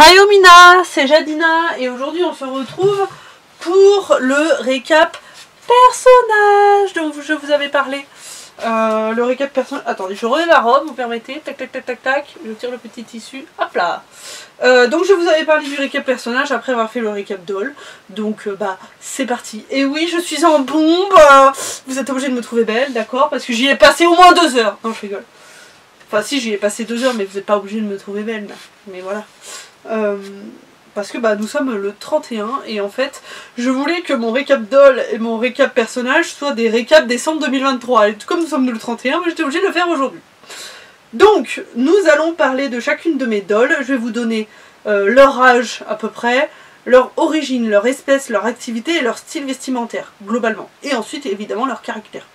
Hi Omina, c'est Jadina et aujourd'hui on se retrouve pour le récap personnage dont je vous avais parlé. Le récap personnage... Attendez, je relève la robe, vous permettez. Tac tac tac tac tac, je tire le petit tissu, hop là. Donc je vous avais parlé du récap personnage après avoir fait le récap doll. Donc bah c'est parti. Et oui, je suis en bombe. Vous êtes obligés de me trouver belle, d'accord? Parce que j'y ai passé au moins 2 heures. Non, je rigole. Enfin si, j'y ai passé 2 heures, mais vous n'êtes pas obligés de me trouver belle là. Mais voilà. Parce que bah nous sommes le 31 et en fait je voulais que mon récap doll et mon récap personnage soient des récaps décembre 2023 et comme nous sommes le 31, j'étais obligée de le faire aujourd'hui. Donc nous allons parler de chacune de mes dolls, je vais vous donner leur âge à peu près, leur origine, leur espèce, leur activité et leur style vestimentaire globalement et ensuite évidemment leur caractère.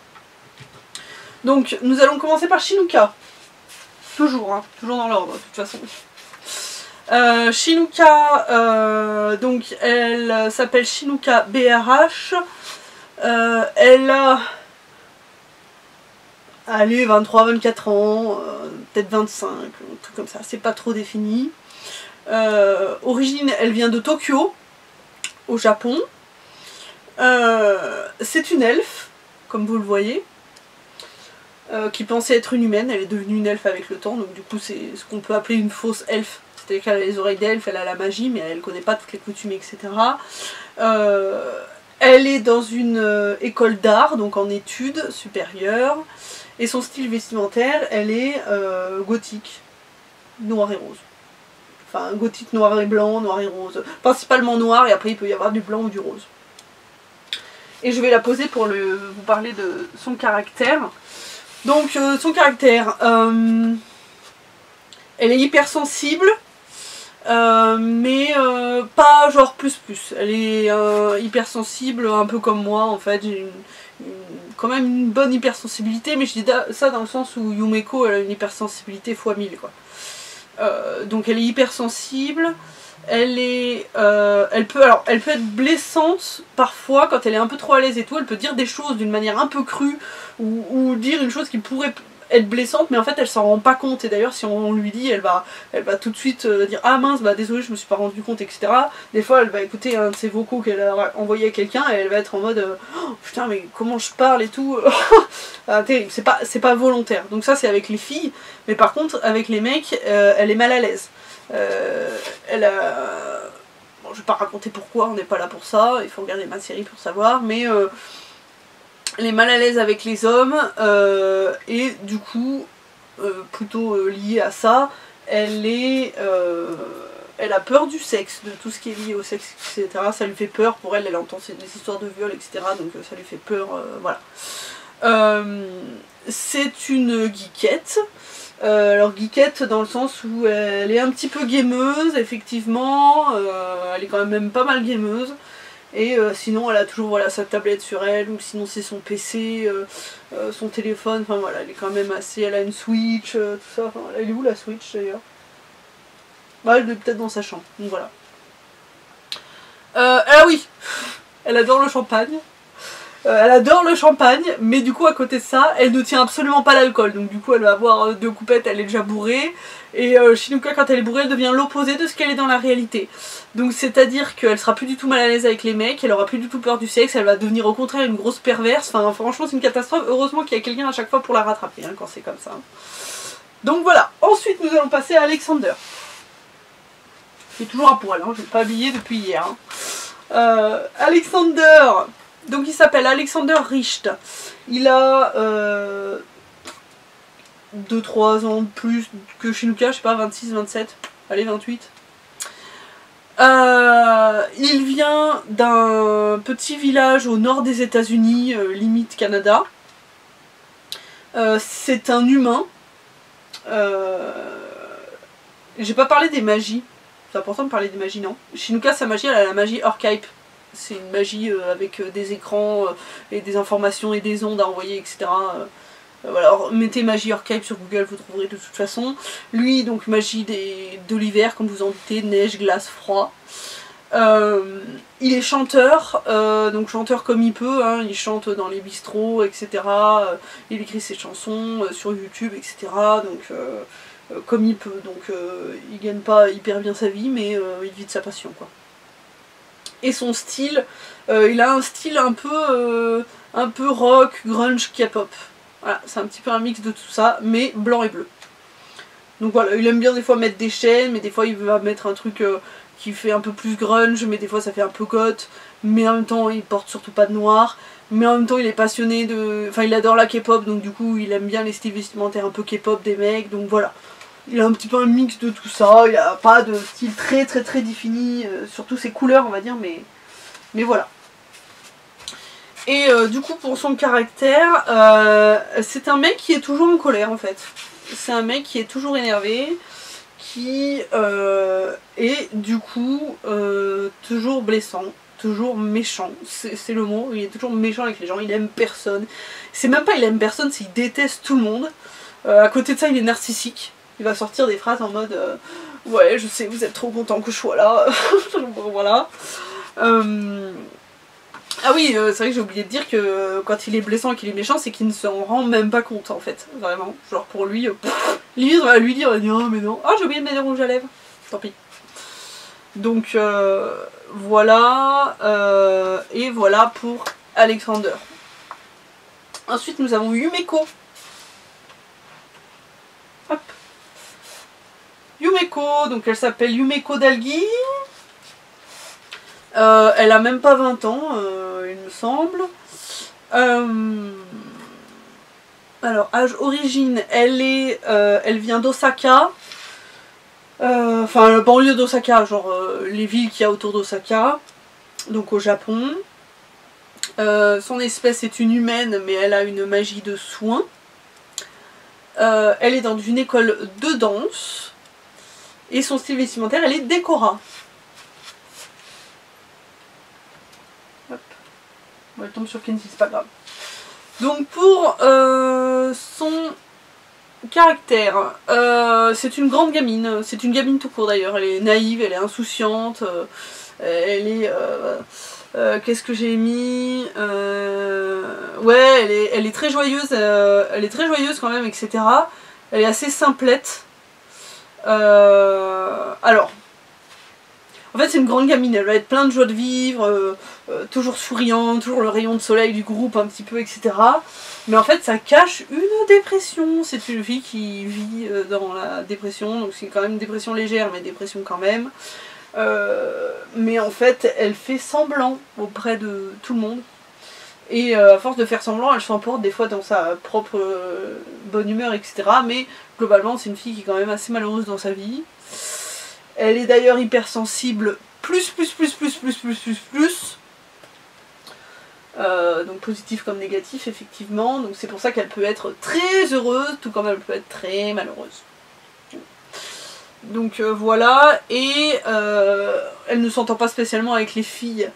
Donc nous allons commencer par Shinuka, toujours, hein, toujours dans l'ordre de toute façon. Shinuka, donc elle s'appelle Shinuka BRH, elle a, allez, 23-24 ans, peut-être 25, un truc comme ça, c'est pas trop défini. Origine, elle vient de Tokyo, au Japon. C'est une elfe, comme vous le voyez, qui pensait être une humaine, elle est devenue une elfe avec le temps, donc du coup c'est ce qu'on peut appeler une fausse elfe. C'est-à-dire qu'elle a les oreilles d'elfe, elle a la magie, mais elle ne connaît pas toutes les coutumes, etc. Elle est dans une école d'art, donc en études supérieures. Et son style vestimentaire, elle est gothique, noir et rose. Enfin, gothique noir et blanc, noir et rose. Principalement noir, et après il peut y avoir du blanc ou du rose. Et je vais la poser pour vous parler de son caractère. Donc, son caractère... elle est hypersensible. Mais pas genre plus. Elle est hypersensible, un peu comme moi en fait. J'ai quand même une bonne hypersensibilité, mais je dis ça dans le sens où Yumeko elle a une hypersensibilité x 1000 quoi. Donc elle est hypersensible. Elle peut être blessante parfois quand elle est un peu trop à l'aise et tout. Elle peut dire des choses d'une manière un peu crue ou dire une chose qui pourrait être blessante, mais en fait elle s'en rend pas compte. Et d'ailleurs si on lui dit, elle va tout de suite dire ah mince, bah désolé, je me suis pas rendu compte, etc. Des fois elle va écouter un de ses vocaux qu'elle a envoyé à quelqu'un et elle va être en mode oh, putain mais comment je parle et tout. Ah, terrible, c'est pas volontaire. Donc ça c'est avec les filles, mais par contre avec les mecs elle est mal à l'aise. Elle a... Bon, je vais pas raconter pourquoi, on n'est pas là pour ça, il faut regarder ma série pour savoir, mais elle est mal à l'aise avec les hommes, et du coup, plutôt liée à ça, elle a peur du sexe, de tout ce qui est lié au sexe, etc. Ça lui fait peur, pour elle, elle entend des histoires de viol, etc. Donc ça lui fait peur, voilà. C'est une geekette. Alors geekette dans le sens où elle est un petit peu gameuse, effectivement, elle est quand même pas mal gameuse. Et sinon elle a toujours voilà, sa tablette sur elle, ou sinon c'est son PC, son téléphone, enfin voilà, elle est quand même assez, elle a une Switch, tout ça, enfin, elle est où la Switch d'ailleurs? Bah elle est peut-être dans sa chambre, donc voilà. Ah oui, elle adore le champagne. Elle adore le champagne, mais du coup à côté de ça, elle ne tient absolument pas l'alcool. Donc du coup elle va avoir 2 coupettes, elle est déjà bourrée. Et Shinuka quand elle est bourrée, elle devient l'opposé de ce qu'elle est dans la réalité. Donc c'est à dire qu'elle sera plus du tout mal à l'aise avec les mecs, elle aura plus du tout peur du sexe, elle va devenir au contraire une grosse perverse. Enfin franchement c'est une catastrophe, heureusement qu'il y a quelqu'un à chaque fois pour la rattraper hein, quand c'est comme ça. Donc voilà, ensuite nous allons passer à Alexander. Qui est toujours à poil, hein, je ne l'ai pas habillé depuis hier. Hein. Alexander... Donc il s'appelle Alexander Richt. Il a 2-3 ans de plus que Shinuka, je sais pas, 26, 27, allez 28. Il vient d'un petit village au nord des États-Unis, limite Canada. C'est un humain. J'ai pas parlé des magies. C'est important de parler des magies, non? Shinuka, sa magie, elle a la magie Archetype. C'est une magie avec des écrans et des informations et des ondes à envoyer, etc. Voilà, alors, mettez magie Archetype sur Google, vous trouverez de toute façon. Lui, donc magie de l'hiver, comme vous en doutez, neige, glace, froid. Il est chanteur, donc chanteur comme il peut, hein, il chante dans les bistrots, etc. Il écrit ses chansons sur YouTube, etc. Donc comme il peut. Donc il gagne pas hyper bien sa vie, mais il vit de sa passion, quoi. Et son style, il a un style un peu rock, grunge, K-pop. Voilà, c'est un petit peu un mix de tout ça, mais blanc et bleu. Donc voilà, il aime bien des fois mettre des chaînes, mais des fois il va mettre un truc qui fait un peu plus grunge, mais des fois ça fait un peu goth, mais en même temps il porte surtout pas de noir, mais en même temps il est passionné de... Enfin il adore la K-pop, donc du coup il aime bien les styles vestimentaires un peu K-pop des mecs, donc voilà. Il a un petit peu un mix de tout ça, il a pas de style très défini, surtout ses couleurs on va dire, mais voilà. Et du coup pour son caractère, c'est un mec qui est toujours en colère en fait. C'est un mec qui est toujours énervé, qui est du coup toujours blessant, toujours méchant, c'est le mot, il est toujours méchant avec les gens, il aime personne. C'est même pas il aime personne, c'est il déteste tout le monde. À côté de ça il est narcissique, il va sortir des phrases en mode ouais je sais vous êtes trop content que je sois là, voilà. Ah oui, c'est vrai que j'ai oublié de dire que quand il est blessant et qu'il est méchant, c'est qu'il ne s'en rend même pas compte en fait, vraiment. Genre pour lui, limite on va lui dire non mais non, ah j'ai oublié de mettre des rouges à lèvres, tant pis. Donc voilà, et voilà pour Alexander. Ensuite nous avons Yumeko. Hop. Yumeko, donc elle s'appelle Yumeko Dalgi. Elle a même pas 20 ans, il me semble. Alors, âge, origine, elle vient d'Osaka. Enfin, la banlieue d'Osaka, genre les villes qu'il y a autour d'Osaka. Donc au Japon. Son espèce est une humaine, mais elle a une magie de soin. Elle est dans une école de danse. Et son style vestimentaire, elle est Dekora. Bon, elle tombe sur Kenzie, c'est pas grave. Donc pour son caractère, c'est une grande gamine, c'est une gamine tout court d'ailleurs, elle est naïve, elle est insouciante, elle est... qu'est-ce que j'ai mis ouais, elle est très joyeuse, quand même, etc. Elle est assez simplette. Alors... En fait c'est une grande gamine, elle va être pleine de joie de vivre, toujours souriante, toujours le rayon de soleil du groupe un petit peu, etc. Mais en fait ça cache une dépression, c'est une fille qui vit dans la dépression, donc c'est quand même une dépression légère mais dépression quand même. Mais en fait elle fait semblant auprès de tout le monde. Et à force de faire semblant, elle s'emporte des fois dans sa propre bonne humeur, etc. Mais globalement c'est une fille qui est quand même assez malheureuse dans sa vie. Elle est d'ailleurs hypersensible, plus. Donc positif comme négatif, effectivement. Donc c'est pour ça qu'elle peut être très heureuse, tout comme elle peut être très malheureuse. Donc voilà, et elle ne s'entend pas spécialement avec les filles.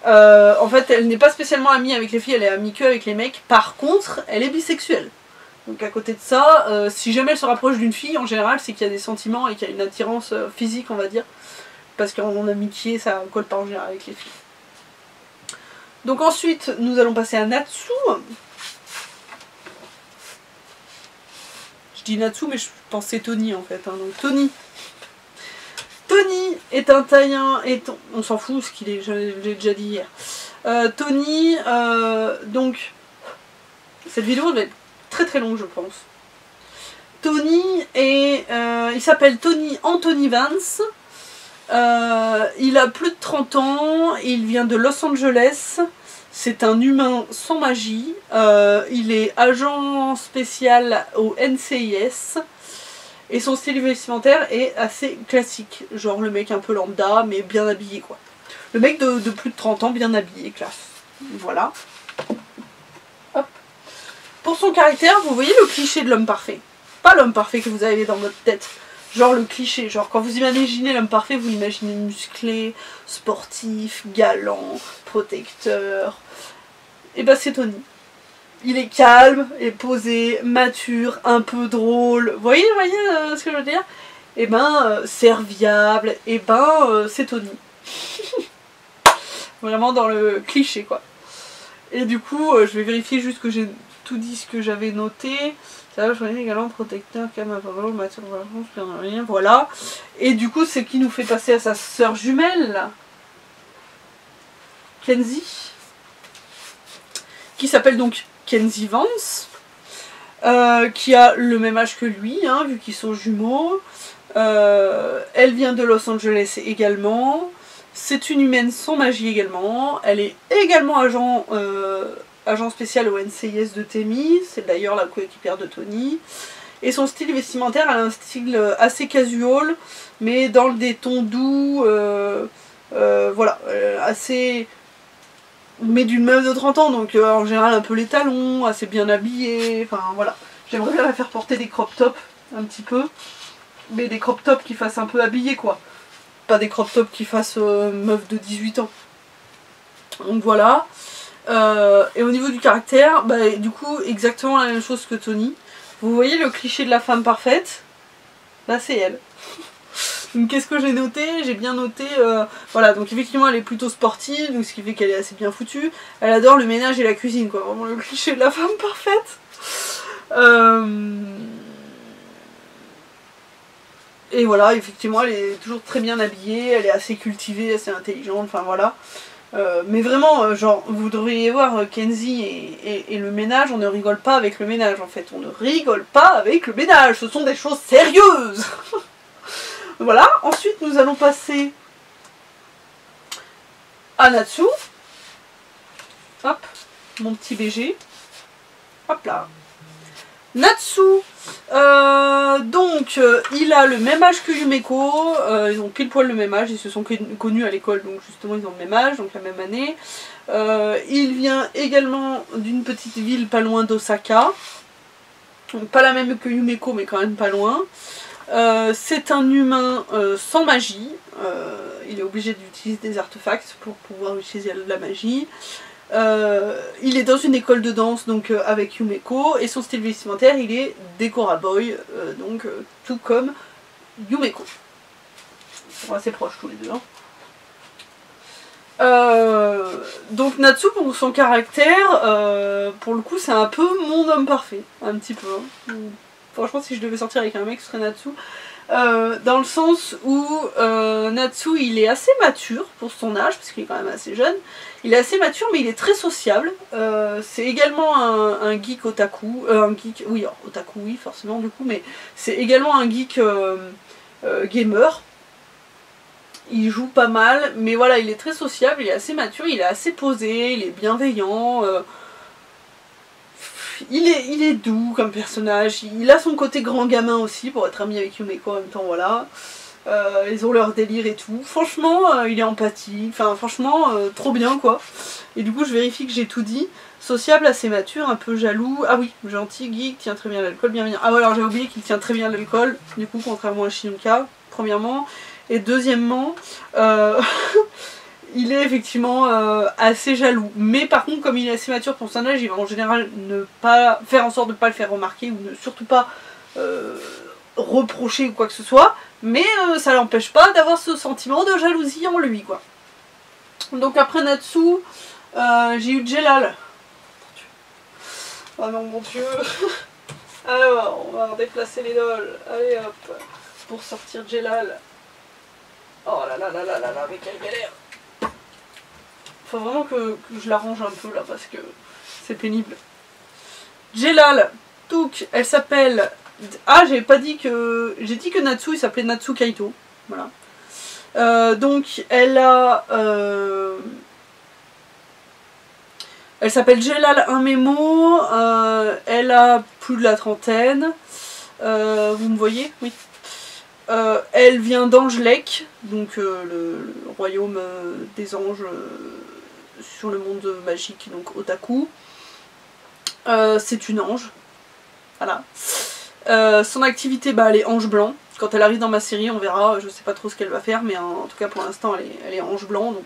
En fait, elle n'est pas spécialement amie avec les filles, elle est amie que avec les mecs. Par contre, elle est bisexuelle. Donc à côté de ça, si jamais elle se rapproche d'une fille, en général, c'est qu'il y a des sentiments et qu'il y a une attirance physique, on va dire. Parce qu'en amitié, ça colle pas en général avec les filles. Donc ensuite, nous allons passer à Natsu. Je dis Natsu, mais je pensais Tony en fait. Hein. Donc Tony. Tony est un taïen, on s'en fout, ce qu'il est, je l'ai déjà dit hier. Tony, donc, cette vidéo va être très longue je pense. Tony est, il s'appelle Tony Anthony Vance, il a plus de 30 ans, il vient de Los Angeles, c'est un humain sans magie, il est agent spécial au NCIS, et son style vestimentaire est assez classique, genre le mec un peu lambda mais bien habillé quoi. Le mec de plus de 30 ans bien habillé, classe. Voilà. Hop. Pour son caractère, vous voyez le cliché de l'homme parfait. Pas l'homme parfait que vous avez dans votre tête. Genre le cliché, genre quand vous imaginez l'homme parfait, vous l'imaginez musclé, sportif, galant, protecteur. Et bah c'est Tony. Il est calme, est posé, mature, un peu drôle. Vous voyez ce que je veux dire? Et ben serviable, et ben c'est Tony. Vraiment dans le cliché quoi. Et du coup je vais vérifier juste que j'ai tout dit ce que j'avais noté. Ça va choisir également protecteur, calme, matière, rien, voilà. Et du coup, c'est qui nous fait passer à sa sœur jumelle, là. Kenzie. Qui s'appelle donc Kenzie Vance. Qui a le même âge que lui, hein, vu qu'ils sont jumeaux. Elle vient de Los Angeles également. C'est une humaine sans magie également. Elle est également agent spécial au NCIS de Temi. C'est d'ailleurs la coéquipière de Tony. Et son style vestimentaire, elle a un style assez casual, mais dans des tons doux, voilà, assez... mais d'une meuf de 30 ans, donc en général un peu les talons, assez bien habillée, enfin voilà. J'aimerais bien la faire porter des crop tops, un petit peu, mais des crop tops qui fassent un peu habillée quoi. Pas des crop tops qui fassent meuf de 18 ans. Donc voilà. Et au niveau du caractère, bah, du coup exactement la même chose que Tony. Vous voyez le cliché de la femme parfaite? Bah c'est elle. Donc qu'est-ce que j'ai noté? J'ai bien noté, voilà, donc effectivement elle est plutôt sportive, donc ce qui fait qu'elle est assez bien foutue. Elle adore le ménage et la cuisine, quoi, vraiment le cliché de la femme parfaite. Et voilà, effectivement elle est toujours très bien habillée, elle est assez cultivée, assez intelligente, enfin voilà. Mais vraiment, genre, vous devriez voir Kenzie et le ménage, on ne rigole pas avec le ménage en fait, on ne rigole pas avec le ménage, ce sont des choses sérieuses. Voilà, ensuite nous allons passer à Natsu. Hop, mon petit BG. Hop là. Natsu, donc il a le même âge que Yumeko, ils ont pile poil le même âge, ils se sont connus à l'école, donc justement ils ont le même âge, donc la même année. Il vient également d'une petite ville pas loin d'Osaka, donc pas la même que Yumeko mais quand même pas loin. C'est un humain sans magie, il est obligé d'utiliser des artefacts pour pouvoir utiliser de la magie. Il est dans une école de danse donc avec Yumeko et son style vestimentaire il est Decora Boy, donc tout comme Yumeko. Ils sont assez proches tous les deux. Hein. Donc Natsu pour son caractère, pour le coup c'est un peu mon homme parfait, un petit peu. Hein. Franchement si je devais sortir avec un mec ce serait Natsu. Dans le sens où Natsu il est assez mature pour son âge, parce qu'il est quand même assez jeune. Il est assez mature mais il est très sociable. C'est également un geek otaku. Un geek, oui, otaku oui forcément du coup, mais c'est également un geek gamer. Il joue pas mal, mais voilà, il est très sociable, il est assez mature, il est assez posé, il est bienveillant. Il est doux comme personnage, il a son côté grand gamin aussi pour être ami avec Yumeko en même temps, voilà. Ils ont leur délire et tout. Franchement, il est empathique, enfin franchement, trop bien quoi. Et du coup, je vérifie que j'ai tout dit. Sociable, assez mature, un peu jaloux. Ah oui, gentil, geek, tient très bien à l'alcool, bien. Ah voilà, alors j'ai oublié qu'il tient très bien à l'alcool, du coup, contrairement à Shinuka, premièrement. Et deuxièmement, il est effectivement assez jaloux. Mais par contre, comme il est assez mature pour son âge, il va en général ne pas faire en sorte de ne pas le faire remarquer ou ne surtout pas reprocher ou quoi que ce soit. Mais ça l'empêche pas d'avoir ce sentiment de jalousie en lui, quoi. Donc après Natsu, j'ai eu Jelal. Oh non, mon dieu. Alors, on va déplacer les dolls. Allez hop, pour sortir Jelal. Oh là là là là là là, mais quelle galère. Faut vraiment que je l'arrange un peu là parce que c'est pénible. Jelal, Touk, elle s'appelle... Ah, j'ai pas dit que... J'ai dit que Natsu, il s'appelait Natsu Kaito. Voilà. Donc, elle a... Elle s'appelle Jelal Unmemo. Elle a plus de la trentaine. Vous me voyez? Oui. Elle vient d'Angelec, donc le royaume des anges sur le monde magique, donc Otaku. C'est une ange. Voilà. Son activité, bah, elle est ange blanc. Quand elle arrive dans ma série, on verra, je sais pas trop ce qu'elle va faire, mais en tout cas pour l'instant elle est ange blanc. Donc,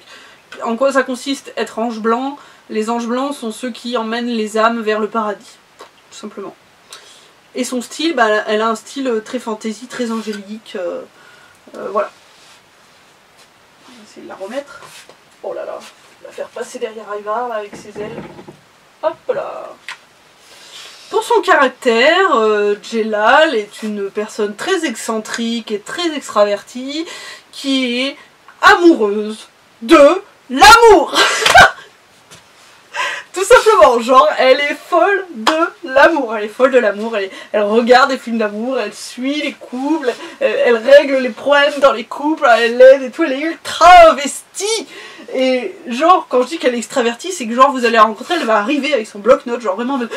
en quoi ça consiste être ange blanc? Les anges blancs sont ceux qui emmènent les âmes vers le paradis, tout simplement. Et son style, bah, elle a un style très fantasy, très angélique. Voilà. On va essayer de la remettre. Oh là là, la faire passer derrière Ivar avec ses ailes. Hop là. son caractère, Jelal est une personne très excentrique et très extravertie qui est amoureuse de l'amour. Tout simplement, genre, elle est folle de l'amour. Elle est folle de l'amour, elle regarde des films d'amour, elle suit les couples, elle règle les problèmes dans les couples, elle aide et tout, elle est ultra investie. Et genre, quand je dis qu'elle est extravertie, c'est que genre, vous allez la rencontrer, elle va arriver avec son bloc-notes, genre vraiment, bonjour,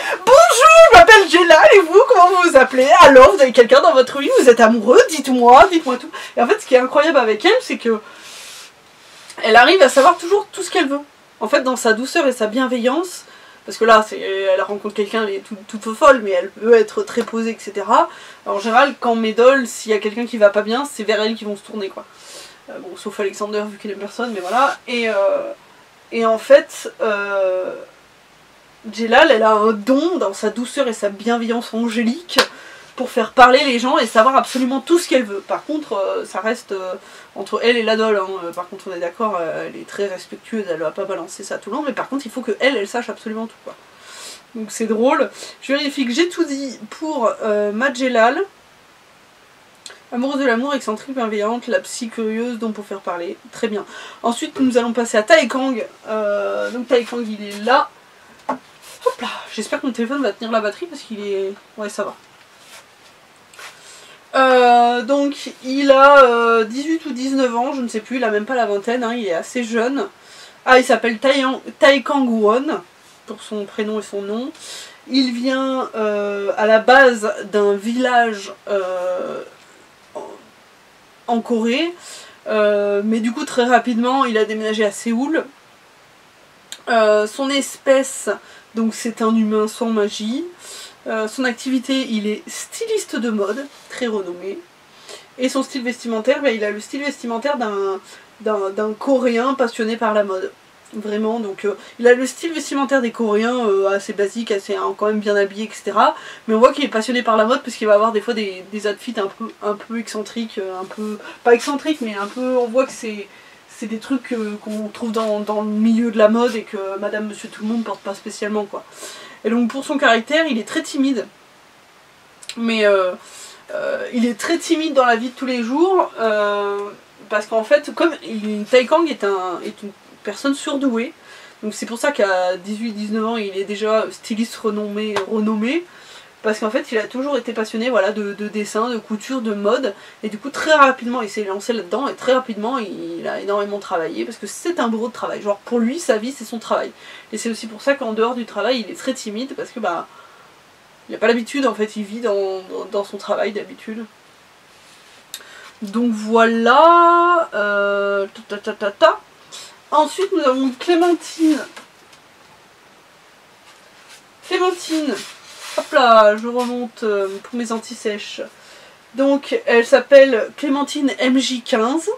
je m'appelle Jelal, et vous, comment vous vous appelez? Alors, vous avez quelqu'un dans votre vie, vous êtes amoureux, dites-moi tout. Et en fait, ce qui est incroyable avec elle, c'est que elle arrive à savoir toujours tout ce qu'elle veut. En fait, dans sa douceur et sa bienveillance, parce que là, elle rencontre quelqu'un, elle est toute folle, mais elle peut être très posée, etc. En général, quand Médole, s'il y a quelqu'un qui va pas bien, c'est vers elle qu'ils vont se tourner, quoi. Bon, sauf Alexander, vu qu'il aime personne, mais voilà. Et en fait, Jelal, elle a un don dans sa douceur et sa bienveillance angélique pour faire parler les gens et savoir absolument tout ce qu'elle veut. Par contre, ça reste entre elle et l'adole, hein. Par contre on est d'accord, elle est très respectueuse, elle va pas balancer ça tout le long, mais par contre il faut que elle sache absolument tout, quoi. Donc c'est drôle. Je vérifie que j'ai tout dit pour Jelal. Amoureuse de l'amour, excentrique, bienveillante, la psy curieuse dont pour faire parler. Très bien. Ensuite nous allons passer à Taekang. Donc Taekang il est là. Hop là. J'espère que mon téléphone va tenir la batterie parce qu'il est... Ouais, ça va. Donc il a 18 ou 19 ans, je ne sais plus, il a même pas la vingtaine, hein, il est assez jeune. Ah, il s'appelle Taekang Won, pour son prénom et son nom. Il vient à la base d'un village en Corée, mais du coup très rapidement il a déménagé à Séoul. Son espèce, donc c'est un humain sans magie. Son activité, il est styliste de mode, très renommé. Et son style vestimentaire, il a le style vestimentaire d'un Coréen passionné par la mode. Vraiment, donc il a le style vestimentaire des Coréens assez basique, assez quand même bien habillé, etc. Mais on voit qu'il est passionné par la mode parce qu'il va avoir des fois des outfits un peu excentriques, un peu... pas excentriques, mais un peu... On voit que c'est des trucs qu'on trouve dans le milieu de la mode et que madame, monsieur, tout le monde porte pas spécialement, quoi. Et donc pour son caractère, il est très timide. Mais il est très timide dans la vie de tous les jours. Parce qu'en fait, comme Taekang est une personne surdouée. Donc c'est pour ça qu'à 18-19 ans, il est déjà styliste renommé. Parce qu'en fait, il a toujours été passionné, voilà, de dessin, de couture, de mode. Et du coup, très rapidement, il s'est lancé là-dedans. Et très rapidement, il a énormément travaillé. Parce que c'est un bourreau de travail. Genre, pour lui, sa vie, c'est son travail. Et c'est aussi pour ça qu'en dehors du travail, il est très timide. Parce que, bah, il n'a pas l'habitude, en fait. Il vit dans son travail d'habitude. Donc voilà. Ensuite, nous avons Clémentine. Hop là, je remonte pour mes anti-sèches. Donc, elle s'appelle Clémentine MJ15.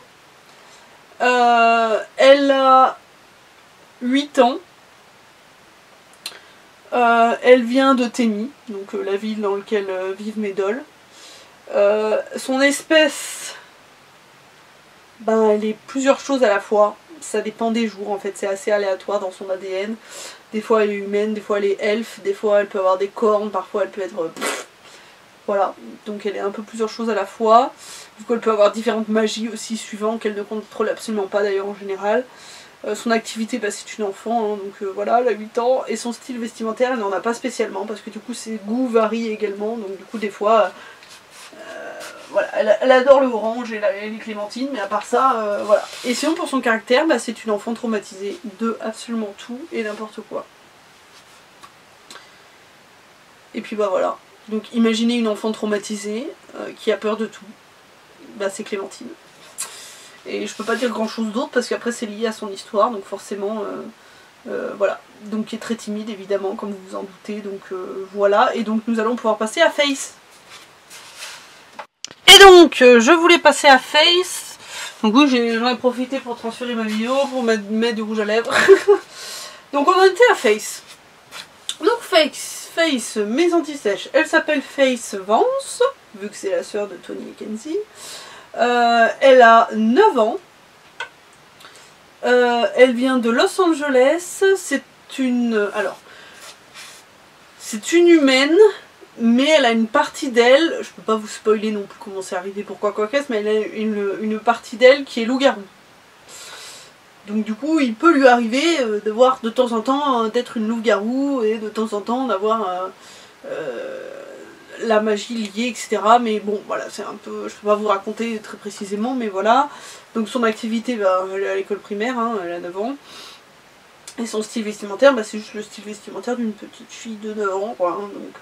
Elle a 8 ans. Elle vient de Temi, donc la ville dans laquelle vivent Médole. Son espèce, ben, elle est plusieurs choses à la fois. Ça dépend des jours, en fait, c'est assez aléatoire dans son ADN. Des fois elle est humaine, des fois elle est elfe, des fois elle peut avoir des cornes, parfois elle peut être... Voilà, donc elle est un peu plusieurs choses à la fois. Du coup elle peut avoir différentes magies aussi, suivant qu'elle ne contrôle absolument pas d'ailleurs en général. Son activité, bah, c'est une enfant, hein, donc voilà, elle a 8 ans. Et son style vestimentaire, elle n'en a pas spécialement, parce que du coup ses goûts varient également. Donc du coup des fois... voilà, elle adore le orange et les clémentines, mais à part ça, voilà. Et sinon pour son caractère, bah, c'est une enfant traumatisée de absolument tout et n'importe quoi. Et puis bah voilà. Donc imaginez une enfant traumatisée qui a peur de tout. Bah c'est Clémentine. Et je peux pas dire grand chose d'autre parce qu'après c'est lié à son histoire, donc forcément... voilà. Donc qui est très timide évidemment, comme vous vous en doutez. Donc voilà. Et donc nous allons pouvoir passer à Face. Et donc, je voulais passer à Face. Donc oui, j'en ai profité pour transférer ma vidéo, pour mettre du rouge à lèvres. Donc on en était à Face. Donc Face, mes anti-sèches. Elle s'appelle Face Vance, vu que c'est la sœur de Tony et Kenzie. Elle a 9 ans. Elle vient de Los Angeles. C'est une... Alors... C'est une humaine, mais elle a une partie d'elle, je peux pas vous spoiler non plus comment c'est arrivé, pourquoi quoi qu'est-ce, mais elle a une partie d'elle qui est loup-garou. Donc du coup, il peut lui arriver de voir de temps en temps d'être une loup-garou et de temps en temps d'avoir la magie liée, etc. Mais bon, voilà, c'est un peu... Je peux pas vous raconter très précisément, mais voilà. Donc son activité, bah, elle est à l'école primaire, hein, elle a 9 ans. Et son style vestimentaire, bah, c'est juste le style vestimentaire d'une petite fille de 9 ans, quoi. Hein, donc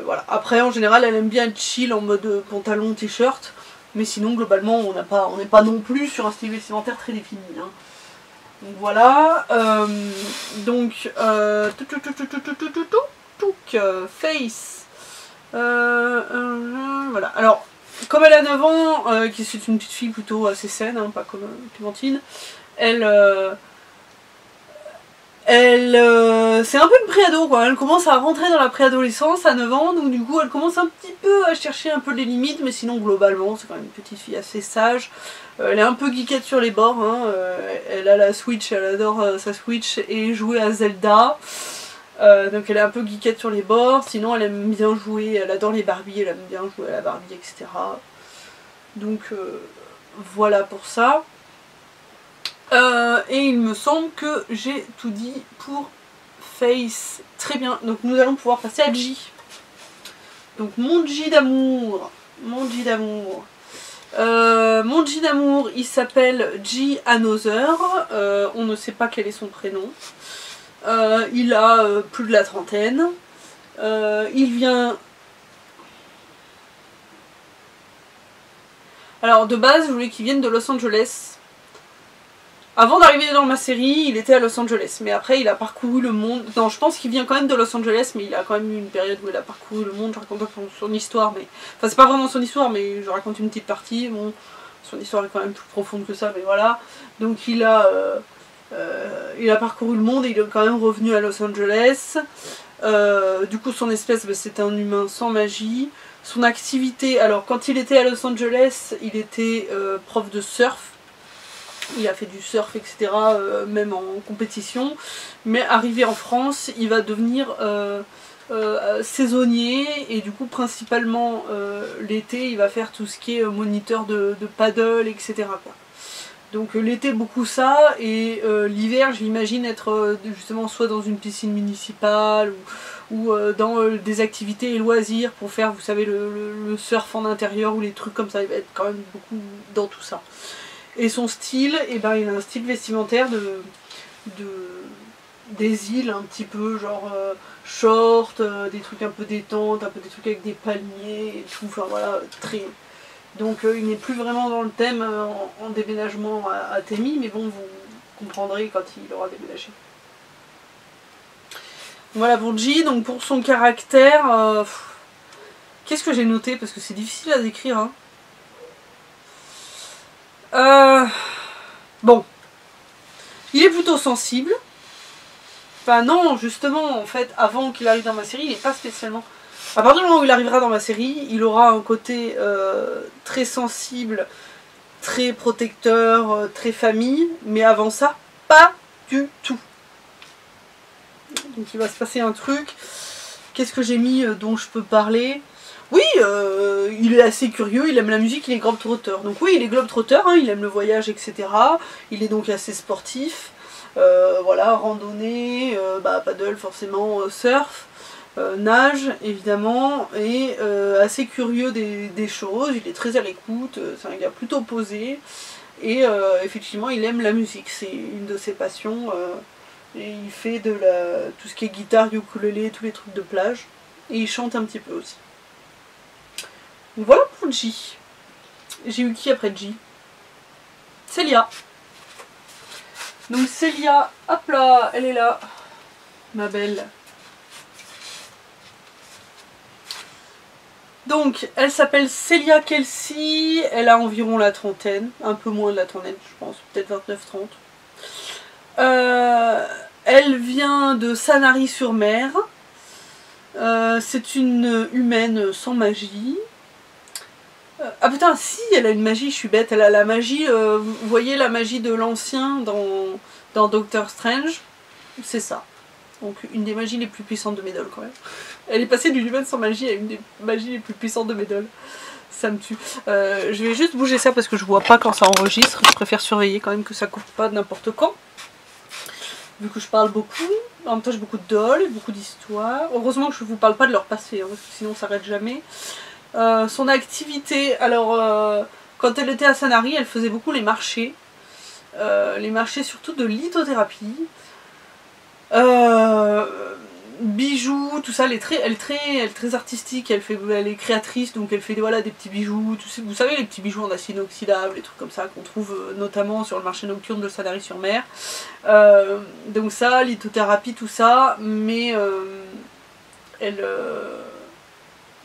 voilà. Après, en général, elle aime bien être chill en mode pantalon, t-shirt. Mais sinon, globalement, on n'est pas non plus sur un style vestimentaire très défini. Hein. Donc voilà. Face. Voilà. Alors, comme elle a 9 ans, c'est une petite fille plutôt assez saine, hein, pas comme Clémentine, c'est un peu une préado quoi, elle commence à rentrer dans la préadolescence à 9 ans, donc du coup elle commence un petit peu à chercher un peu les limites, mais sinon globalement c'est quand même une petite fille assez sage. Elle est un peu geekette sur les bords, hein. Elle a la Switch, elle adore sa Switch et jouer à Zelda. Donc elle est un peu geekette sur les bords, sinon elle aime bien jouer, elle adore les Barbie, elle aime bien jouer à la Barbie, etc. Donc voilà pour ça. Et il me semble que j'ai tout dit pour Face. Très bien, donc nous allons pouvoir passer à J. Donc mon J d'amour. Mon J d'amour. Mon J d'amour, il s'appelle J Another. On ne sait pas quel est son prénom. Il a plus de la trentaine. Il vient... Alors de base, je voulais qu'il vienne de Los Angeles. Avant d'arriver dans ma série, il était à Los Angeles, mais après il a parcouru le monde. Non, je pense qu'il vient quand même de Los Angeles, mais il a quand même eu une période où il a parcouru le monde. Je raconte son histoire, mais... Enfin, c'est pas vraiment son histoire, mais je raconte une petite partie. Bon, son histoire est quand même plus profonde que ça, mais voilà. Donc il a parcouru le monde et il est quand même revenu à Los Angeles. Du coup, son espèce, bah, c'est un humain sans magie. Son activité, alors quand il était à Los Angeles, il était prof de surf. Il a fait du surf, etc., même en compétition. Mais arrivé en France, il va devenir saisonnier. Et du coup, principalement l'été, il va faire tout ce qui est moniteur de paddle, etc. quoi. Donc l'été, beaucoup ça. Et l'hiver, je l'imagine être justement soit dans une piscine municipale ou dans des activités et loisirs pour faire, vous savez, le surf en intérieur ou les trucs comme ça. Il va être quand même beaucoup dans tout ça. Et son style, eh ben, il a un style vestimentaire des îles un petit peu, genre short, des trucs un peu détente, un peu des trucs avec des palmiers et tout, enfin voilà, très... Donc il n'est plus vraiment dans le thème en déménagement à Témi, mais bon, vous comprendrez quand il aura déménagé. Voilà pour J, donc pour son caractère, qu'est-ce que j'ai noté, parce que c'est difficile à décrire, hein. Bon, il est plutôt sensible. Enfin non, justement, en fait, avant qu'il arrive dans ma série, il n'est pas spécialement... À partir du moment où il arrivera dans ma série, il aura un côté très sensible, très protecteur, très famille, mais avant ça, pas du tout. Donc il va se passer un truc. Qu'est-ce que j'ai mis dont je peux parler ? Oui, il est assez curieux, il aime la musique, il est globe-trotter. Donc oui, il est globe-trotter, hein, il aime le voyage, etc. Il est donc assez sportif. Voilà, randonnée, paddle forcément, surf, nage évidemment, et assez curieux des choses. Il est très à l'écoute, c'est un gars plutôt posé. Et effectivement, il aime la musique, c'est une de ses passions. Et il fait tout ce qui est guitare, ukulélé, tous les trucs de plage. Et il chante un petit peu aussi. Voilà pour J. J'ai eu qui après J? Célia. Donc Célia, hop là, elle est là, ma belle. Donc elle s'appelle Célia Kelsey, elle a environ la trentaine, un peu moins de la trentaine je pense, peut-être 29-30. Elle vient de Sanary-sur-Mer. C'est une humaine sans magie. Ah putain, si, elle a une magie, je suis bête, elle a la magie, vous voyez la magie de l'ancien dans Doctor Strange, c'est ça. Donc une des magies les plus puissantes de Medol quand même. Elle est passée d'une humaine sans magie à une des magies les plus puissantes de Medol. Ça me tue. Je vais juste bouger ça parce que je vois pas quand ça enregistre. Je préfère surveiller quand même que ça coupe pas n'importe quand. Vu que je parle beaucoup. En même temps j'ai beaucoup de dolls, beaucoup d'histoires. Heureusement que je vous parle pas de leur passé, hein, parce que sinon ça s'arrête jamais. Son activité, alors quand elle était à Sanary, elle faisait beaucoup les marchés. Les marchés surtout de lithothérapie. Bijoux, tout ça, elle est très artistique, elle est créatrice, donc elle fait voilà, des petits bijoux, vous savez les petits bijoux en acier inoxydable, les trucs comme ça qu'on trouve notamment sur le marché nocturne de Sanary-sur-Mer. Donc ça, lithothérapie, tout ça, mais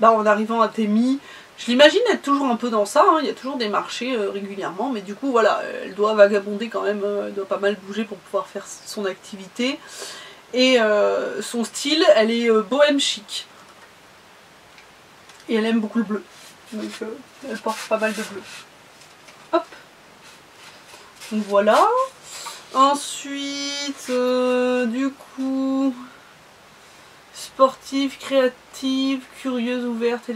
en arrivant à Thémy, je l'imagine être toujours un peu dans ça, hein, il y a toujours des marchés régulièrement, mais du coup voilà, elle doit vagabonder quand même, elle doit pas mal bouger pour pouvoir faire son activité. Et son style, elle est bohème chic. Et elle aime beaucoup le bleu. Donc elle porte pas mal de bleu. Hop. Donc voilà. Ensuite, du coup, sportive, créative, curieuse, ouverte.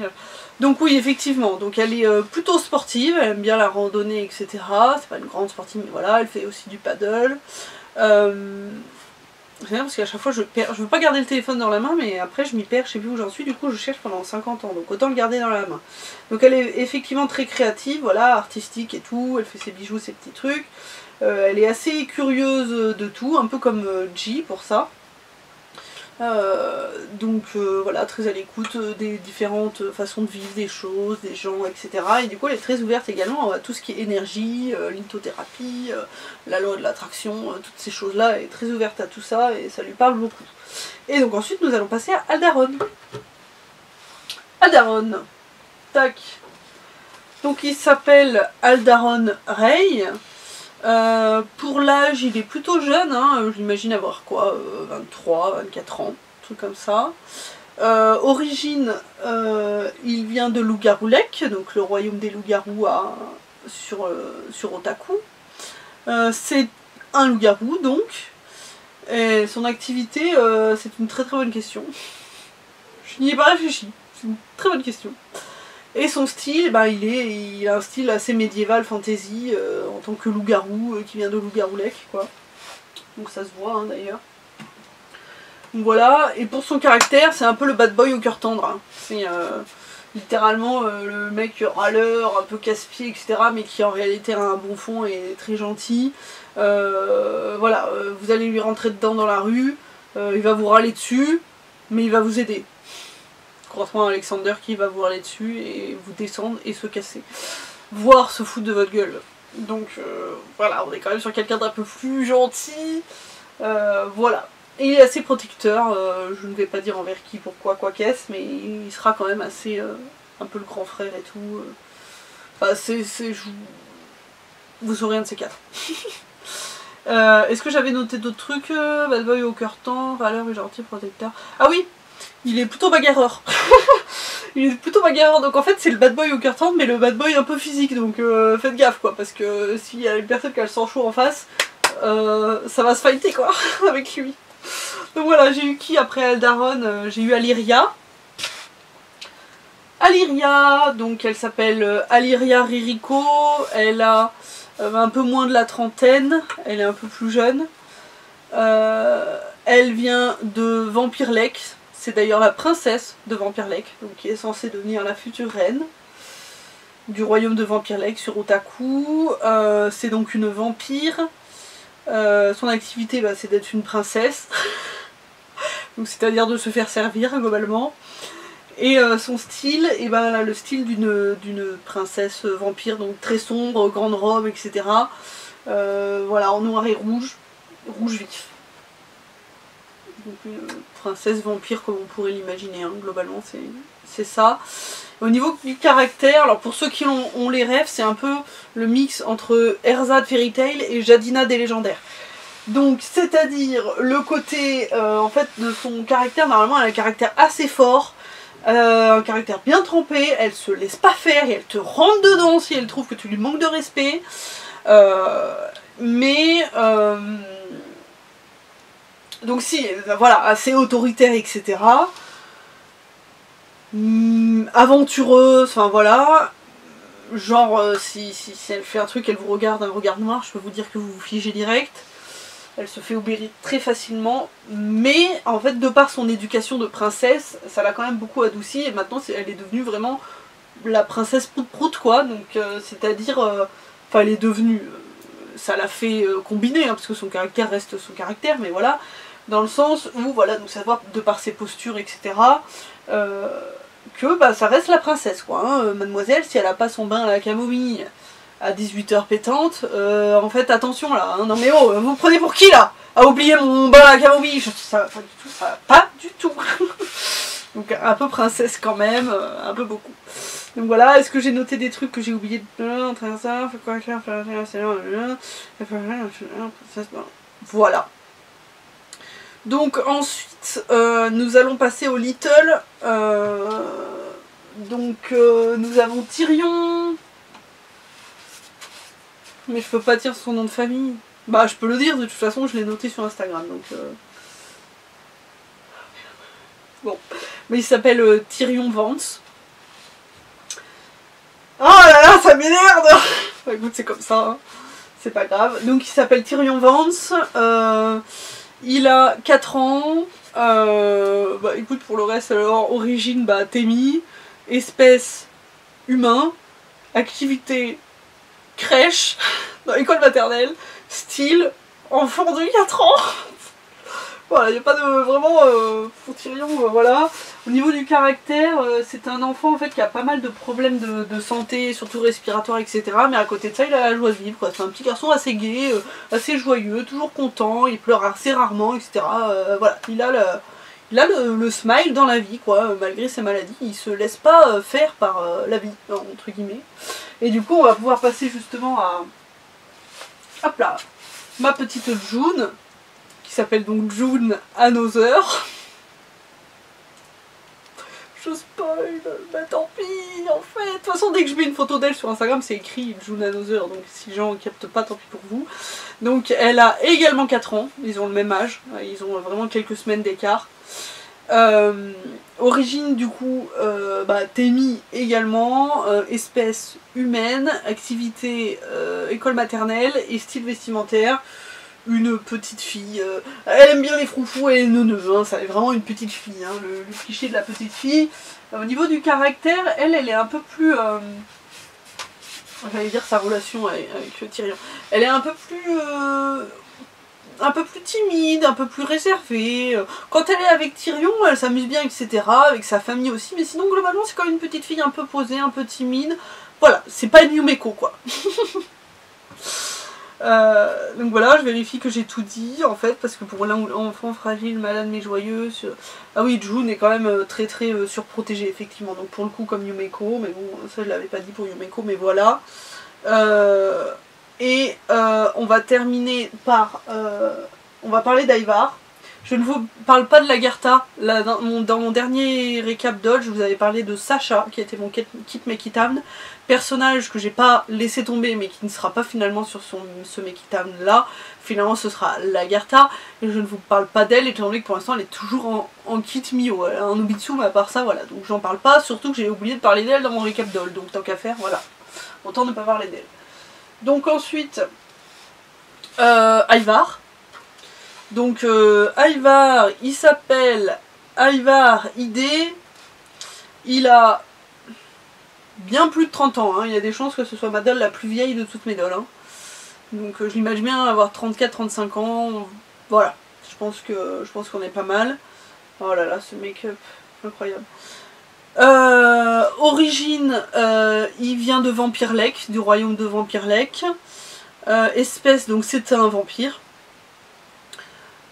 Donc oui, effectivement. Donc elle est plutôt sportive. Elle aime bien la randonnée, etc. C'est pas une grande sportive, mais voilà. Elle fait aussi du paddle. C'est bien parce qu'à chaque fois je perds, je veux pas garder le téléphone dans la main mais après je m'y perds, je sais plus où j'en suis, du coup je cherche pendant 50 ans, donc autant le garder dans la main. Donc elle est effectivement très créative, voilà, artistique et tout, elle fait ses bijoux, ses petits trucs, elle est assez curieuse de tout, un peu comme G pour ça. Voilà, très à l'écoute des différentes façons de vivre, des choses, des gens, etc. Et du coup elle est très ouverte également à tout ce qui est énergie, lithothérapie, la loi de l'attraction, toutes ces choses-là, elle est très ouverte à tout ça et ça lui parle beaucoup. Et donc ensuite nous allons passer à Aldaron. Aldaron, tac. Donc il s'appelle Aldaron Rey. Pour l'âge, il est plutôt jeune, hein, j'imagine avoir quoi, 23, 24 ans, un truc comme ça. Origine, il vient de Loup-Garou-Lek, donc le royaume des loups-garous sur Otaku. C'est un loup-garou donc, et son activité, c'est une très très bonne question. Je n'y ai pas réfléchi, c'est une très bonne question. Et son style, il a un style assez médiéval, fantasy, en tant que loup-garou, qui vient de Loup-Garou-Lek, quoi. Donc ça se voit, hein, d'ailleurs. Donc voilà, et pour son caractère, c'est un peu le bad boy au cœur tendre. Hein. C'est littéralement le mec râleur, un peu casse-pied, etc., mais qui en réalité a un bon fond et est très gentil. Voilà, vous allez lui rentrer dedans dans la rue, il va vous râler dessus, mais il va vous aider. Contrairement à Alexander qui va vous râler dessus et vous descendre et se casser. Voire se foutre de votre gueule. Donc voilà, on est quand même sur quelqu'un d'un peu plus gentil. Voilà. Et il est assez protecteur, je ne vais pas dire envers qui, pourquoi, quoi qu'est-ce, mais il sera quand même assez un peu le grand frère et tout. Enfin, vous saurez un de ces quatre. Est-ce que j'avais noté d'autres trucs? Bad boy au cœur tendre, valeur et gentil, protecteur. Ah oui, il est plutôt bagarreur. Il est plutôt bagarreur, donc en fait c'est le bad boy au cœur tendre, mais le bad boy un peu physique, donc faites gaffe quoi, parce que s'il y a une personne qui a le sang chaud en face, ça va se fighter quoi, avec lui. Donc voilà, j'ai eu qui après Aldaron? J'ai eu Aliria. Aliria, donc elle s'appelle Aliria Ririko, elle a un peu moins de la trentaine, elle est un peu plus jeune. Elle vient de Vampire Lake, c'est d'ailleurs la princesse de Vampire Lake, donc qui est censée devenir la future reine du royaume de Vampire Lake sur Otaku. C'est donc une vampire. Son activité, c'est d'être une princesse, c'est-à-dire de se faire servir globalement. Et son style, elle a le style d'une princesse vampire, donc très sombre, grande robe, etc. Voilà, en noir et rouge vif. Donc une princesse vampire comme on pourrait l'imaginer, hein. Globalement c'est ça. Au niveau du caractère, alors pour ceux qui ont les rêves, c'est un peu le mix entre Erza de Fairy Tail et Jadina des Légendaires. Donc c'est-à-dire le côté en fait de son caractère, normalement elle a un caractère assez fort, un caractère bien trempé, elle se laisse pas faire et elle te rentre dedans si elle trouve que tu lui manques de respect. Donc si, voilà, assez autoritaire, etc. Aventureuse, enfin voilà. Genre, si elle fait un truc, elle vous regarde un regard noir, je peux vous dire que vous vous figez direct. Elle se fait obéir très facilement. Mais, en fait, de par son éducation de princesse, ça l'a quand même beaucoup adoucie. Et maintenant, elle est devenue vraiment la princesse prout-prout, quoi. Donc, c'est-à-dire... Enfin, elle est devenue... ça l'a fait combiner, hein, parce que son caractère reste son caractère, mais voilà. Dans le sens où, voilà, donc ça se voit de par ses postures, etc. Que bah, ça reste la princesse, quoi. Hein. Mademoiselle, si elle a pas son bain à la camomille à 18h pétante, en fait, attention là. Hein. Non mais oh, vous me prenez pour qui là? À oublier mon bain à la camomille? Ça, pas du tout, ça, pas du tout. Donc un peu princesse quand même, un peu beaucoup. Donc voilà, est-ce que j'ai noté des trucs que j'ai oublié de ça, voilà. Donc ensuite, nous allons passer au Little. Nous avons Tyrion. Mais je peux pas dire son nom de famille. Bah je peux le dire, de toute façon je l'ai noté sur Instagram. Donc bon. Mais il s'appelle Tyrion Vance. Oh là là, ça m'énerve. Bah, écoute, c'est comme ça. Hein. C'est pas grave. Donc il s'appelle Tyrion Vance. Il a 4 ans. Bah écoute, pour le reste, alors, origine, bah Témi. Espèce, humain. Activité, crèche. Dans l'école maternelle. Style, enfant de 4 ans. Voilà, il n'y a pas de... Vraiment, pour Tyrion, voilà. Au niveau du caractère, c'est un enfant en fait qui a pas mal de problèmes de santé, surtout respiratoire, etc. Mais à côté de ça, il a la joie de vivre, quoi. C'est un petit garçon assez gai, assez joyeux, toujours content, il pleure assez rarement, etc. Voilà, il a le smile dans la vie, quoi, malgré ses maladies. Il se laisse pas faire par la vie, entre guillemets. Et du coup, on va pouvoir passer justement à... Hop là, ma petite June, qui s'appelle donc June Another. Je spoil, bah tant pis en fait. De toute façon, dès que je mets une photo d'elle sur Instagram, c'est écrit June Another, donc si les gens ne captent pas, tant pis pour vous. Donc elle a également 4 ans, ils ont le même âge, ils ont vraiment quelques semaines d'écart. Origine du coup, Témi également, espèce humaine, activité école maternelle et style vestimentaire. Une petite fille, elle aime bien les froufous et les neuneux, hein, ça est vraiment une petite fille, hein, le cliché de la petite fille. Au niveau du caractère, elle est un peu plus... j'allais dire sa relation avec Tyrion. Elle est un peu plus timide, un peu plus réservée. Quand elle est avec Tyrion, elle s'amuse bien, etc. Avec sa famille aussi, mais sinon globalement c'est quand même une petite fille un peu posée, un peu timide. Voilà, c'est pas une Yumeko quoi. Donc voilà, je vérifie que j'ai tout dit en fait, parce que pour l'enfant fragile, malade mais joyeux, ah oui, June est quand même très surprotégée effectivement, donc pour le coup comme Yumeko, mais bon, ça je l'avais pas dit pour Yumeko, mais voilà. On va terminer par... on va parler d'Ivar. Je ne vous parle pas de Lagertha. Là, dans mon dernier récap d'Old, je vous avais parlé de Sacha, qui était mon Keep Make It Happen. Personnage que j'ai pas laissé tomber, mais qui ne sera pas finalement sur ce Make It Happen là. Finalement, ce sera Lagertha. Et je ne vous parle pas d'elle, étant donné que pour l'instant, elle est toujours en Kit Mio. Elle a un Obitsu, mais à part ça, voilà. Donc j'en parle pas, surtout que j'ai oublié de parler d'elle dans mon récap d'Old. Donc tant qu'à faire, voilà. Autant ne pas parler d'elle. Donc ensuite, Ivar. Donc Ivar, il s'appelle Ivar Idé. Il a bien plus de 30 ans. Hein. Il y a des chances que ce soit ma doll la plus vieille de toutes mes dolls. Hein. Donc je l'imagine bien avoir 34-35 ans. Voilà. Je pense qu'on est pas mal. Oh là là, ce make-up, incroyable. Origine, il vient de Vampire Lake, du royaume de Vampire Lake. Espèce, donc c'est un vampire.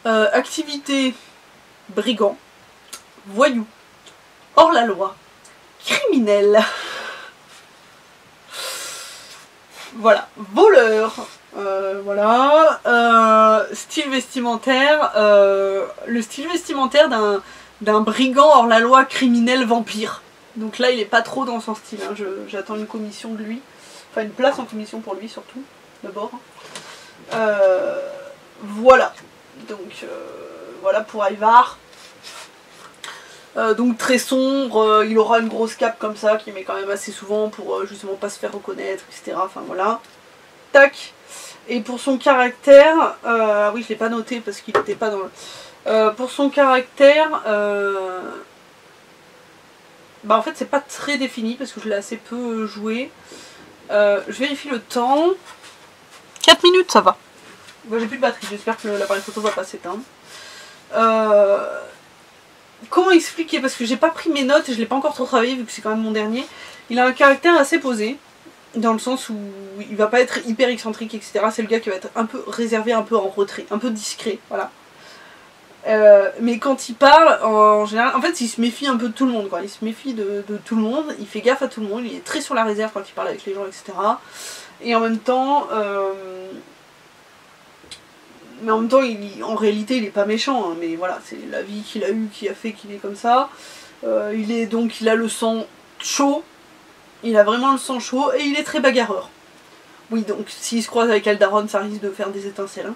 Activité, brigand, voyou, hors la loi, criminel. Voilà, voleur. Voilà. Style vestimentaire, le style vestimentaire d'un brigand hors la loi, criminel, vampire. Donc là il est pas trop dans son style, hein. J'attends une commission de lui, enfin une place en commission pour lui surtout, d'abord. Voilà. Donc voilà pour Ivar. Donc très sombre, il aura une grosse cape comme ça qui met quand même assez souvent pour justement pas se faire reconnaître, etc. Enfin voilà. Tac. Et pour son caractère, oui je l'ai pas noté parce qu'il n'était pas dans le... pour son caractère, bah en fait c'est pas très défini parce que je l'ai assez peu joué. Je vérifie le temps. 4 minutes ça va. Bon, j'ai plus de batterie, j'espère que l'appareil photo va pas s'éteindre. Comment expliquer? Parce que j'ai pas pris mes notes et je l'ai pas encore trop travaillé vu que c'est quand même mon dernier. Il a un caractère assez posé, dans le sens où il va pas être hyper excentrique, etc. C'est le gars qui va être un peu réservé, un peu en retrait, un peu discret, voilà. Mais quand il parle, en général, en fait il se méfie un peu de tout le monde, quoi. Il se méfie de tout le monde, il fait gaffe à tout le monde, il est très sur la réserve quand il parle avec les gens, etc. Et en même temps... mais en même temps, en réalité, il est pas méchant, hein, mais voilà, c'est la vie qu'il a eue qui a fait qu'il est comme ça. Il a le sang chaud, il a vraiment le sang chaud, et il est très bagarreur. Oui, donc s'il se croise avec Aldaron, ça risque de faire des étincelles. Hein.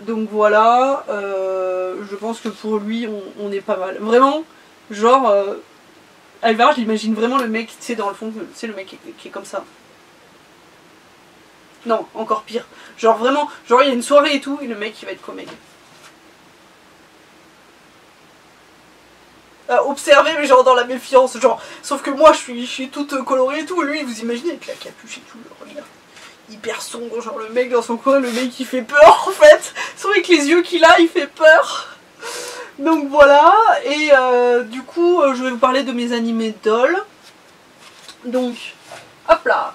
Donc voilà, je pense que pour lui, on est pas mal. Vraiment, genre, Alvar, je l'imagine vraiment le mec, tu sais, dans le fond, c'est le mec qui est comme ça. Non, encore pire. Genre vraiment, genre il y a une soirée et tout, et le mec il va être comédien. Observer, mais genre dans la méfiance, genre. Sauf que moi je suis toute colorée et tout, lui vous imaginez avec la capuche et tout, le regard hyper sombre, genre le mec dans son coin, le mec il fait peur en fait. Sauf avec les yeux qu'il a, il fait peur. Donc voilà, et du coup je vais vous parler de mes animés dolls. Donc, hop là.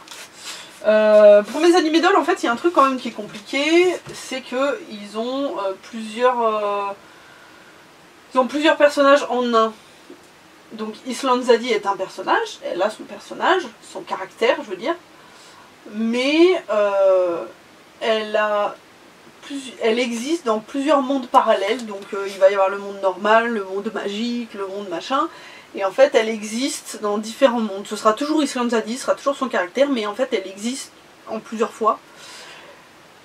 Pour mes animés dolls, en fait, il y a un truc quand même qui est compliqué, c'est que ils ont plusieurs personnages en un. Donc Island Zadie est un personnage, elle a son personnage, son caractère, je veux dire, mais elle existe dans plusieurs mondes parallèles. Donc il va y avoir le monde normal, le monde magique, le monde machin. Et en fait, elle existe dans différents mondes. Ce sera toujours Island Zadie, ce sera toujours son caractère, mais en fait, elle existe en plusieurs fois.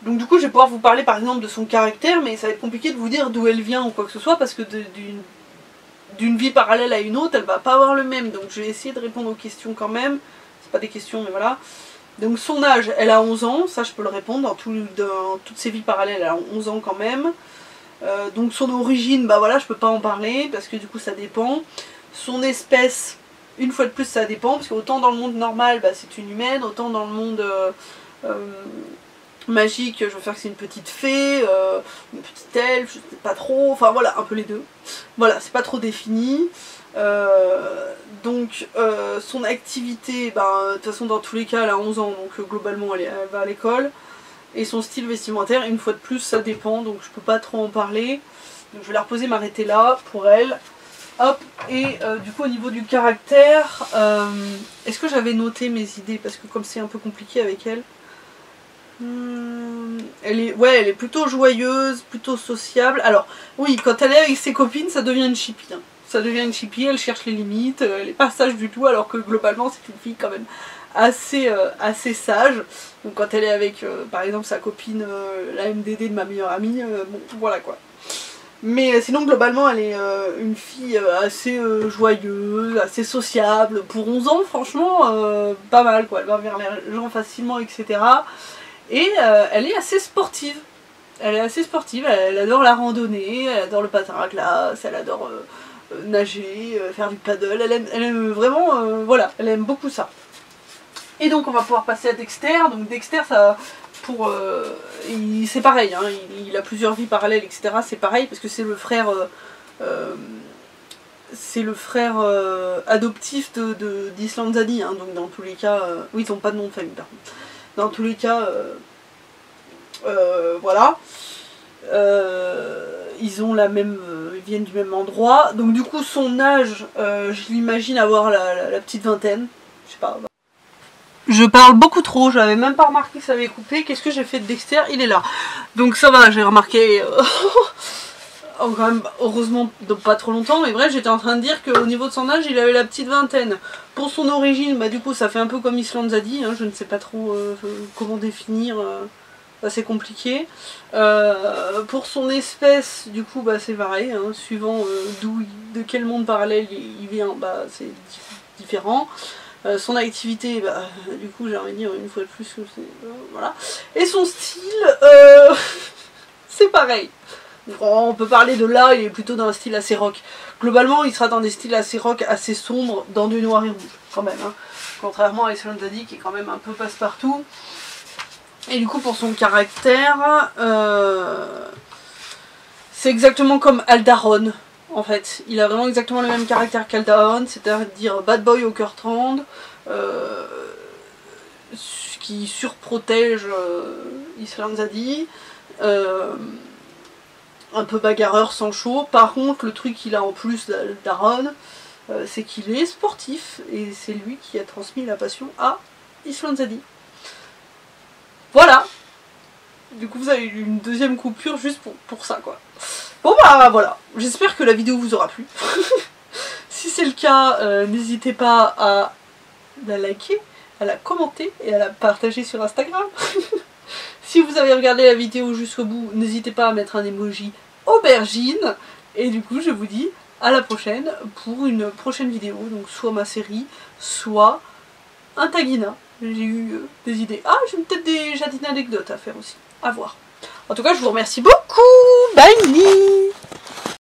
Donc du coup, je vais pouvoir vous parler par exemple de son caractère, mais ça va être compliqué de vous dire d'où elle vient ou quoi que ce soit, parce que d'une vie parallèle à une autre, elle va pas avoir le même. Donc je vais essayer de répondre aux questions quand même. C'est pas des questions, mais voilà. Donc son âge, elle a 11 ans, ça je peux le répondre, dans toutes ses vies parallèles, elle a 11 ans quand même. Donc son origine, bah voilà, je peux pas en parler, parce que du coup ça dépend. Son espèce, une fois de plus ça dépend, parce qu'autant dans le monde normal bah, c'est une humaine, autant dans le monde magique je veux faire que c'est une petite fée, une petite elfe, je sais pas trop, enfin voilà, un peu les deux. Voilà, c'est pas trop défini. Donc son activité, de toute façon dans tous les cas elle a 11 ans, donc globalement elle va à l'école. Et son style vestimentaire, une fois de plus ça dépend, donc je peux pas trop en parler. Donc je vais la reposer, m'arrêter là pour elle. Hop, et du coup au niveau du caractère, est-ce que j'avais noté mes idées? Parce que comme c'est un peu compliqué avec elle, elle est plutôt joyeuse, plutôt sociable. Alors oui, quand elle est avec ses copines, ça devient une chippie. Hein. Ça devient une chippie, elle cherche les limites, elle est pas sage du tout, alors que globalement c'est une fille quand même assez sage. Donc quand elle est avec par exemple sa copine, la MDD de ma meilleure amie, bon voilà quoi. Mais sinon globalement elle est une fille assez joyeuse, assez sociable. Pour 11 ans franchement pas mal quoi, elle va vers les gens facilement etc. Et elle est assez sportive. Elle est assez sportive, elle adore la randonnée, elle adore le patin à glace, elle adore nager, faire du paddle, elle aime vraiment, voilà, elle aime beaucoup ça. Et donc on va pouvoir passer à Dexter. Donc Dexter ça... c'est pareil, hein, il a plusieurs vies parallèles, etc. C'est pareil parce que c'est le frère adoptif d'Island Zadie, hein, donc dans tous les cas, oui ils n'ont pas de nom de famille par contre. Dans tous les cas, voilà, ils ont ils viennent du même endroit. Donc du coup son âge, je l'imagine avoir la petite vingtaine, je sais pas. Je parle beaucoup trop, j'avais même pas remarqué que ça avait coupé. Qu'est-ce que j'ai fait de Dexter? Il est là. Donc ça va, j'ai remarqué quand même, heureusement pas trop longtemps, mais bref, j'étais en train de dire qu'au niveau de son âge, il avait la petite vingtaine. Pour son origine, bah du coup ça fait un peu comme Island Zadie, hein, je ne sais pas trop comment définir assez compliqué. Pour son espèce, du coup, bah, c'est pareil, hein, suivant de quel monde parallèle il vient, bah, c'est différent. Son activité, bah, du coup, j'ai envie de dire une fois de plus, voilà. Et son style, c'est pareil. On peut parler de là, il est plutôt dans un style assez rock. Globalement, il sera dans des styles assez rock, assez sombres, dans du noir et rouge, quand même. Hein. Contrairement à Island Zaddy, qui est quand même un peu passe-partout. Et du coup, pour son caractère, c'est exactement comme Aldaron, en fait. Il a vraiment exactement le même caractère qu'Aldaron, c'est-à-dire bad boy au cœur tendre, qui surprotège Island Zaddy. Un peu bagarreur sans chaud. Par contre, le truc qu'il a en plus d'Aaron, c'est qu'il est sportif. Et c'est lui qui a transmis la passion à Island Zaddy. Voilà. Du coup, vous avez eu une deuxième coupure juste pour ça, quoi. Bon, bah voilà. J'espère que la vidéo vous aura plu. Si c'est le cas, n'hésitez pas à la liker, à la commenter et à la partager sur Instagram. Si vous avez regardé la vidéo jusqu'au bout, n'hésitez pas à mettre un emoji aubergine. Et du coup, je vous dis à la prochaine pour une prochaine vidéo. Donc soit ma série, soit un Tagina. J'ai eu des idées. Ah, j'ai peut-être déjà des anecdotes à faire aussi. À voir. En tout cas, je vous remercie beaucoup. Bye.